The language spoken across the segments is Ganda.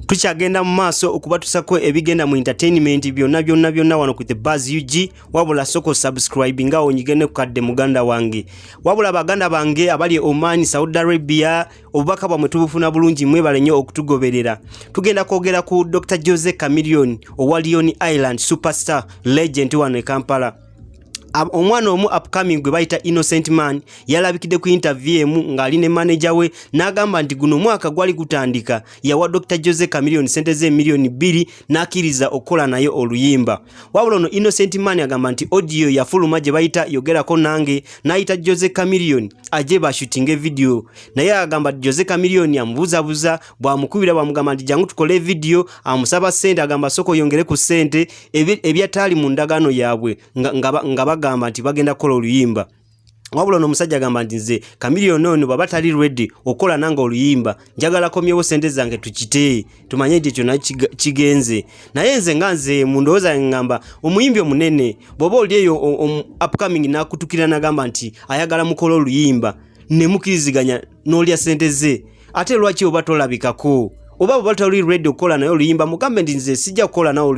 Tukyagenda mu maaso okubatusako ebigenda mu entertainment byonna wano ku The Buzz UG. Wabula soko subscribe nga onyigene kukadde muganda wange. Wabula baganda bange abali Oman, Saudi Arabia, obubaka bwamwe tubufuna bulungi mwebale nnyo okutugoberera. Tugenda kwogera ku Dr. Jose Chameleon owa Lion Island superstar legend wano e Kampala. Omwana omu upcoming gwe bayita Innocent Man yalabikide ku interview ngali ne manager we n'agamba nti guno mwaka gwali gutandika yawa Dr. Jose Chameleon sente ze milioni 2 n'akiriza okola nayo oluyimba. Wabula no Innocent Man agamba nti audio yafuluma gye bayita yogerako nange n'ayita Jose Chameleon aje ba shooting video. Naye agamba Jose Chameleon yamubuzabuza bwamukubira bamugamba nti jangu tukole video, amusaba sente agamba soko yongere ku sente ebyatali mu ndagano yabwe nga gamba nti bagenda kola oluyimba. Wabula no musajja gamba nti nze Chameleon ono baba tali ready okola nanga oluyimba, njagala komyewo sente zange tukite tumanye nti ekyo kigenze. Naye nze nganze mundoza ngamba omuyimbi omunene boba oli eyo upcoming nakutukira nagamba nti ayagala mukola oluyimba ne mukiriziganya n'olya sente ze, ate lwaki oba tolabikako oba batali ready okola nayo oluyimba mugambe nti nze sijja kukola nayo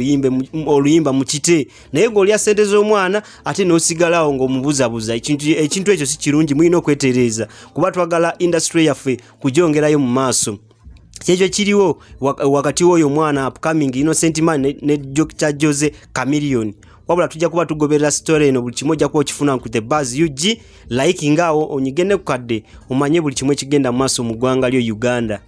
oluyimba mukite naye ng'olya sente z'omwana ate n'osigalawo ng'omubuzabuza. Ekintu ekyo si kirungi, mulina okwetereeza kuba twagala industry yaffe kujongerayo mu maaso. Kyekyo kiriwo wakati w'oyo mwana upcoming Innocent Man ne Dr. Jose Chameleon. Wabula tujja kuba tugoberera story eno buli kimu ojja kuba okifuna ku The Buzz UG. Like ngaawo onyigende kukadde omanye buli kimu ekigenda mu maaso mu ggwanga lyo Uganda.